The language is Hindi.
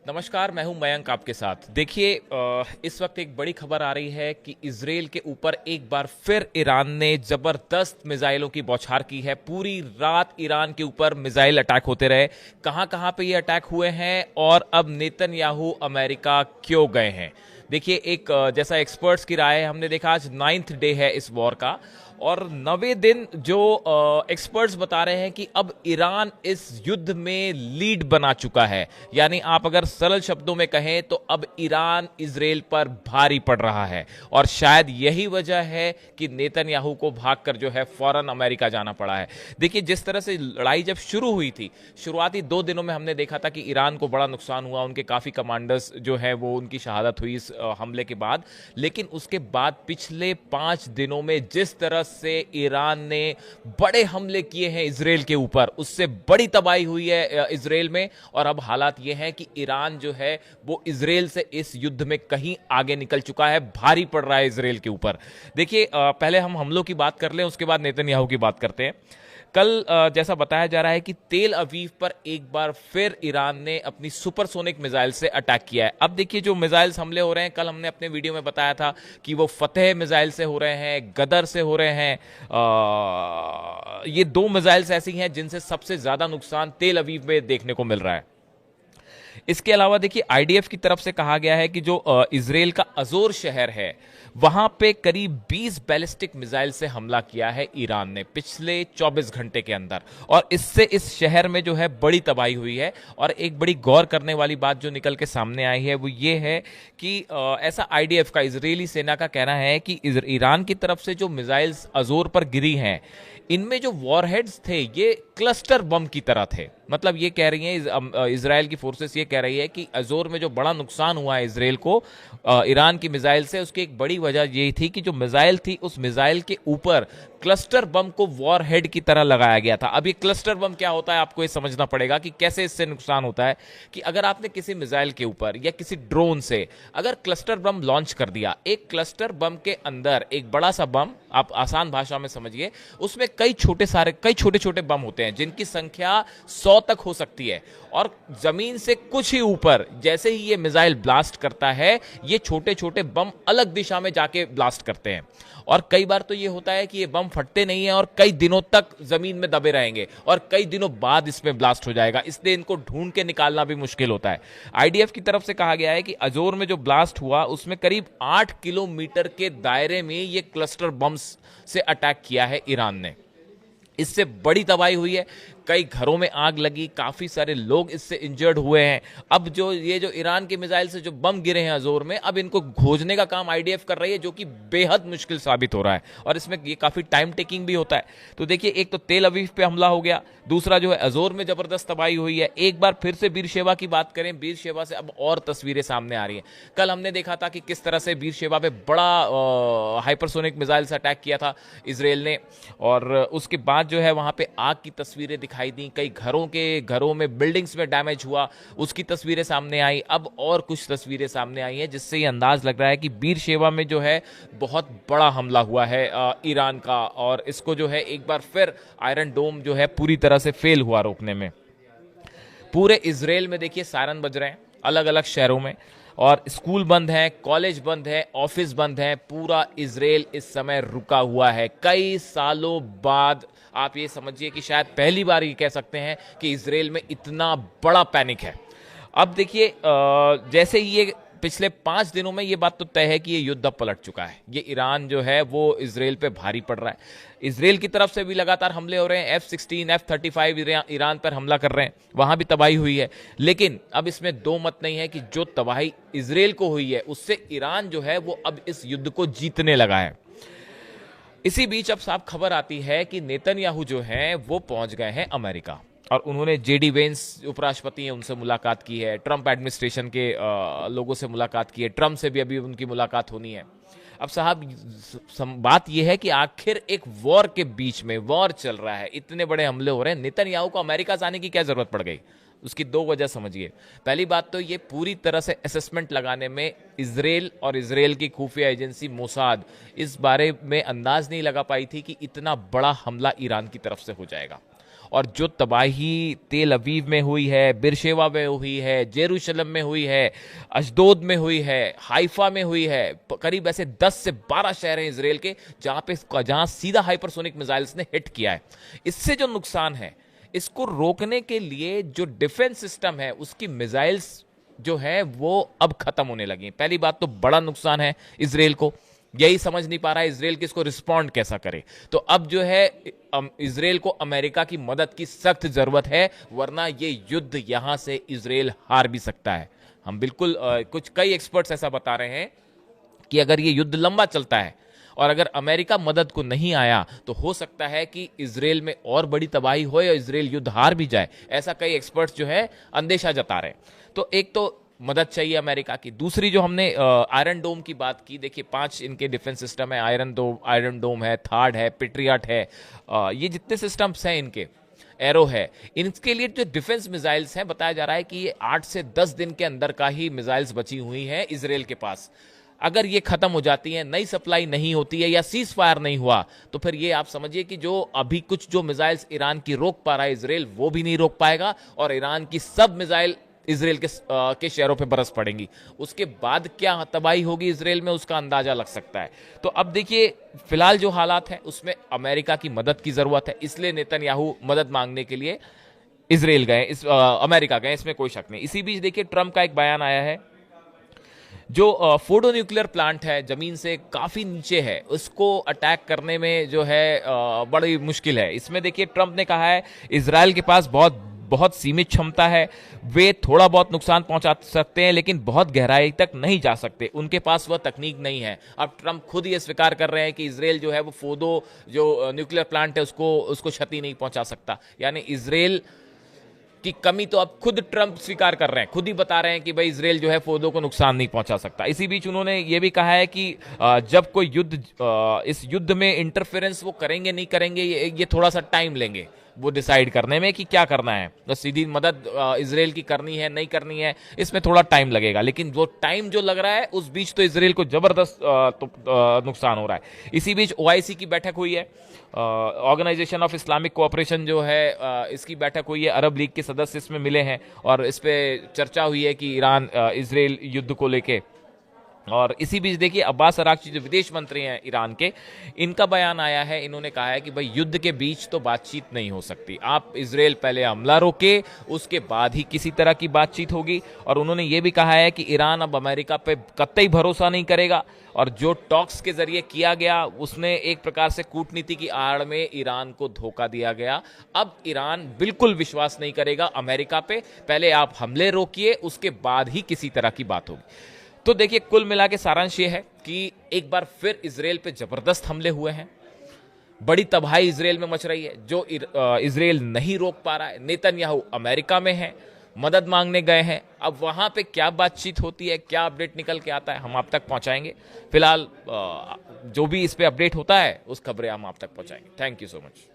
नमस्कार, मैं हूं मयंक आपके साथ। देखिए, इस वक्त एक बड़ी खबर आ रही है कि इजराइल के ऊपर एक बार फिर ईरान ने जबरदस्त मिसाइलों की बौछार की है। पूरी रात ईरान के ऊपर मिसाइल अटैक होते रहे। कहां कहां पे ये अटैक हुए हैं और अब नेतन्याहू अमेरिका क्यों गए हैं? देखिए, एक जैसा एक्सपर्ट्स की राय है, हमने देखा आज 9th डे है इस वॉर का और 9वें दिन जो एक्सपर्ट्स बता रहे हैं कि अब ईरान इस युद्ध में लीड बना चुका है। यानी आप अगर सरल शब्दों में कहें तो अब ईरान इजराइल पर भारी पड़ रहा है और शायद यही वजह है कि नेतन्याहू को भागकर जो है फौरन अमेरिका जाना पड़ा है। देखिए, जिस तरह से लड़ाई जब शुरू हुई थी, शुरुआती 2 दिनों में हमने देखा था कि ईरान को बड़ा नुकसान हुआ, उनके काफी कमांडर्स जो है वो उनकी शहादत हुई इस हमले के बाद। लेकिन उसके बाद पिछले 5 दिनों में जिस तरह से ईरान ने बड़े हमले किए हैं इजराइल के ऊपर, उससे बड़ी तबाही हुई है इजराइल में। और अब हालात ये हैं कि ईरान जो है वो इजराइल से इस युद्ध में कहीं आगे निकल चुका है, भारी पड़ रहा है इजराइल के ऊपर। देखिए, पहले हम हमलों की बात कर लें, उसके बाद नेतन्याहू की बात करते हैं। कल जैसा बताया जा रहा है कि तेल अवीव पर एक बार फिर ईरान ने अपनी सुपरसोनिक मिसाइल से अटैक किया है। अब देखिए, जो मिसाइल्स हमले हो रहे हैं, कल हमने अपने वीडियो में बताया था कि वो फतेह मिसाइल से हो रहे हैं, गदर से हो रहे हैं। ये 2 मिसाइल्स ऐसी हैं जिनसे सबसे ज्यादा नुकसान तेल अवीव में देखने को मिल रहा है। इसके अलावा देखिए, आईडीएफ की तरफ से कहा गया है कि जो इजराइल का अजोर शहर है, वहां पे करीब 20 बैलिस्टिक मिसाइल से हमला किया है ईरान ने पिछले 24 घंटे के अंदर। और इससे इस शहर में जो है बड़ी तबाही हुई है। और एक बड़ी गौर करने वाली बात जो निकल के सामने आई है वो ये है कि ऐसा आईडीएफ का, इजरायली सेना का कहना है कि ईरान की तरफ से जो मिसाइल्स अजोर पर गिरी हैं, इनमें जो वॉरहेड्स थे ये क्लस्टर बम की तरह थे। मतलब ये कह रही है इजराइल की फोर्सेस, ये कह रही है कि अजोर में जो बड़ा नुकसान हुआ है इजराइल को ईरान की मिसाइल से, उसकी एक बड़ी वजह ये थी कि जो मिसाइल थी उस मिसाइल के ऊपर क्लस्टर बम को वॉरहेड की तरह लगाया गया था। अब ये क्लस्टर बम क्या होता है, आपको ये समझना पड़ेगा कि कैसे इससे नुकसान होता है। कि अगर आपने किसी मिसाइल के ऊपर या किसी ड्रोन से अगर क्लस्टर बम लॉन्च कर दिया, एक क्लस्टर बम के अंदर एक बड़ा सा बम, आप आसान भाषा में समझिए, उसमें कई छोटे छोटे बम होते हैं जिनकी संख्या 100 तक हो सकती है। और जमीन से कुछ ही ऊपर जैसे ही ये मिसाइल ब्लास्ट करता है, ये छोटे छोटे बम अलग दिशा में जाके ब्लास्ट करते हैं। और कई बार तो ये होता है कि ये बम फटते नहीं है और कई दिनों तक जमीन में दबे रहेंगे और कई दिनों बाद इसमें ब्लास्ट हो जाएगा, इसलिए इनको ढूंढ के निकालना भी मुश्किल होता है। आईडीएफ की तरफ से कहा गया है कि अजोर में जो ब्लास्ट हुआ उसमें करीब 8 किलोमीटर के दायरे में ये क्लस्टर बम्स से अटैक किया है ईरान ने। इससे बड़ी तबाही हुई है, कई घरों में आग लगी, काफी सारे लोग इससे इंजर्ड हुए हैं। अब जो ईरान की मिसाइल से जो बम गिरे हैं अजोर में, अब इनको खोजने का काम आईडीएफ कर रही है, जो कि बेहद मुश्किल साबित हो रहा है और इसमें ये काफी टाइम टेकिंग भी होता है। तो देखिए, एक तो तेल अवीव पे हमला हो गया, दूसरा जो है अजोर में जबरदस्त तबाही हुई है। एक बार फिर से बीरशेबा की बात करें, बीरशेबा से अब और तस्वीरें सामने आ रही हैं। कल हमने देखा था कि किस तरह से बीरशेबा पे बड़ा हाइपरसोनिक मिसाइल से अटैक किया था इसराइल ने, और उसके बाद जो है वहां पे आग की तस्वीरें दिखाई दी, कई घरों में बिल्डिंग्स में डैमेज हुआ, उसकी तस्वीरें सामने आई। अब और कुछ तस्वीरें सामने आई हैं जिससे ये अंदाज लग रहा है कि बीरशेबा में जो है बहुत बड़ा हमला हुआ है ईरान का, और इसको जो है एक बार फिर आयरन डोम जो है पूरी तरह से फेल हुआ रोकने में। पूरे इजराइल में देखिए सायरन बज रहे हैं अलग अलग शहरों में, और स्कूल बंद हैं, कॉलेज बंद हैं, ऑफिस बंद हैं। पूरा इजराइल इस समय रुका हुआ है। कई सालों बाद आप ये समझिए कि शायद पहली बार ये कह सकते हैं कि इजराइल में इतना बड़ा पैनिक है। अब देखिए, जैसे ये पिछले 5 दिनों में ये बात तो तय है कि ये युद्ध अब पलट चुका है। ये ईरान जो है वो इजराइल पे भारी पड़ रहा है। इजराइल की तरफ से भी लगातार हमले हो रहे हैं, F-16 F-35 ईरान पर हमला कर रहे हैं, वहां भी तबाही हुई है। लेकिन अब इसमें दो मत नहीं है कि जो तबाही इजराइल को हुई है उससे ईरान जो है वो अब इस युद्ध को जीतने लगा है। इसी बीच अब साफ खबर आती है कि नेतन्याहू जो हैं वो पहुंच गए हैं अमेरिका, और उन्होंने जेडी वेंस जो हैं उनसे मुलाकात की है, ट्रंप एडमिनिस्ट्रेशन के लोगों से मुलाकात की है, ट्रंप से भी अभी उनकी मुलाकात होनी है। अब साहब, बात यह है कि आखिर एक वॉर के बीच में, वॉर चल रहा है, इतने बड़े हमले हो रहे हैं, नेतन्याहू को अमेरिका जाने की क्या जरूरत पड़ गई? उसकी 2 वजह समझिए। पहली बात तो ये पूरी तरह से असेसमेंट लगाने में इजराइल और इजराइल की खुफिया एजेंसी मोसाद इस बारे में अंदाज नहीं लगा पाई थी कि इतना बड़ा हमला ईरान की तरफ से हो जाएगा। और जो तबाही तेल अवीव में हुई है, बिरशेवा में हुई है, जेरूशलम में हुई है, अशदोद में हुई है, हाइफा में हुई है, करीब ऐसे 10 से 12 शहर हैं इसराइल के जहां सीधा हाइपरसोनिक मिसाइल्स ने हिट किया है। इससे जो नुकसान है, इसको रोकने के लिए जो डिफेंस सिस्टम है उसकी मिसाइल्स जो है वो अब खत्म होने लगी। पहली बात तो बड़ा नुकसान है इसराइल को, यही समझ नहीं पा रहा है इसराइल कि इसको रिस्पॉन्ड कैसा करे। तो अब जो है इसराइल को अमेरिका की मदद की सख्त जरूरत है, वरना ये युद्ध यहां से इसराइल हार भी सकता है। हम बिल्कुल कुछ कई एक्सपर्ट्स ऐसा बता रहे हैं कि अगर ये युद्ध लंबा चलता है और अगर अमेरिका मदद को नहीं आया तो हो सकता है कि इसराइल में और बड़ी तबाही हो या इसराइल युद्ध हार भी जाए। ऐसा कई एक्सपर्ट्स जो है अंदेशा जता रहे हैं। तो एक तो मदद चाहिए अमेरिका की, दूसरी जो हमने आयरन डोम की बात की, देखिए 5 इनके डिफेंस सिस्टम है, आयरन डोम है, थार्ड है, पेट्रियट है, ये जितने सिस्टम्स हैं इनके, एरो है, इनके लिए जो डिफेंस मिसाइल्स हैं बताया जा रहा है कि ये 8 से 10 दिन के अंदर का ही मिसाइल्स बची हुई हैं इसराइल के पास। अगर ये खत्म हो जाती है, नई सप्लाई नहीं होती है या सीज फायर नहीं हुआ, तो फिर ये आप समझिए कि जो अभी कुछ जो मिसाइल्स ईरान की रोक पा रहा है इसराइल, वो भी नहीं रोक पाएगा और ईरान की सब मिसाइल इसराइल के शहरों पे बरस पड़ेंगी। उसके बाद क्या तबाही होगी इसराइल में, उसका अंदाजा लग सकता है। तो अब देखिए फिलहाल जो हालात है उसमें अमेरिका की मदद की जरूरत है, इसलिए नेतन्याहू मदद मांगने के लिए इसराइल गए, अमेरिका गए, इसमें कोई शक नहीं। इसी बीच देखिए ट्रंप का एक बयान आया है, जो फोर्डो न्यूक्लियर प्लांट है, जमीन से काफी नीचे है, उसको अटैक करने में जो है बड़ी मुश्किल है। इसमें देखिए ट्रंप ने कहा है इजराइल के पास बहुत सीमित क्षमता है, वे थोड़ा बहुत नुकसान पहुंचा सकते हैं लेकिन बहुत गहराई तक नहीं जा सकते, उनके पास वह तकनीक नहीं है। अब ट्रंप खुद ये स्वीकार कर रहे हैं कि इसराइल जो है वो फोर्डो जो न्यूक्लियर प्लांट है उसको क्षति नहीं पहुंचा सकता। यानी इसराइल की कमी तो अब खुद ट्रंप स्वीकार कर रहे हैं, खुद ही बता रहे हैं कि भाई इसराइल जो है फोर्डो को नुकसान नहीं पहुंचा सकता। इसी बीच उन्होंने ये भी कहा है कि जब कोई इस युद्ध में इंटरफेरेंस वो करेंगे नहीं करेंगे, ये थोड़ा सा टाइम लेंगे वो डिसाइड करने में कि क्या करना है। तो सीधी मदद इसराइल की करनी है नहीं करनी है, इसमें थोड़ा टाइम लगेगा, लेकिन वो टाइम जो लग रहा है उस बीच तो इसराइल को जबरदस्त नुकसान हो रहा है। इसी बीच ओआईसी की बैठक हुई है, ऑर्गेनाइजेशन ऑफ इस्लामिक कोऑपरेशन जो है इसकी बैठक हुई है, अरब लीग के सदस्य इसमें मिले हैं और इस पर चर्चा हुई है कि ईरान इसराइल युद्ध को लेके। और इसी बीच देखिए अब्बास अराक्ची जो विदेश मंत्री हैं ईरान के, इनका बयान आया है, इन्होंने कहा है कि भाई युद्ध के बीच तो बातचीत नहीं हो सकती, आप इसराइल पहले हमला रोके उसके बाद ही किसी तरह की बातचीत होगी। और उन्होंने ये भी कहा है कि ईरान अब अमेरिका पे कतई भरोसा नहीं करेगा और जो टॉक्स के जरिए किया गया उसने एक प्रकार से कूटनीति की आड़ में ईरान को धोखा दिया गया। अब ईरान बिल्कुल विश्वास नहीं करेगा अमेरिका पे, पहले आप हमले रोकिए उसके बाद ही किसी तरह की बात होगी। तो देखिए कुल मिला के सारांश ये है कि एक बार फिर इसराइल पे जबरदस्त हमले हुए हैं, बड़ी तबाही इसराइल में मच रही है जो इसराइल नहीं रोक पा रहा है। नेतन्याहू अमेरिका में है, मदद मांगने गए हैं, अब वहां पे क्या बातचीत होती है, क्या अपडेट निकल के आता है, हम आप तक पहुंचाएंगे। फिलहाल जो भी इस पे अपडेट होता है उस खबरें हम आप तक पहुंचाएंगे। Thank you so much.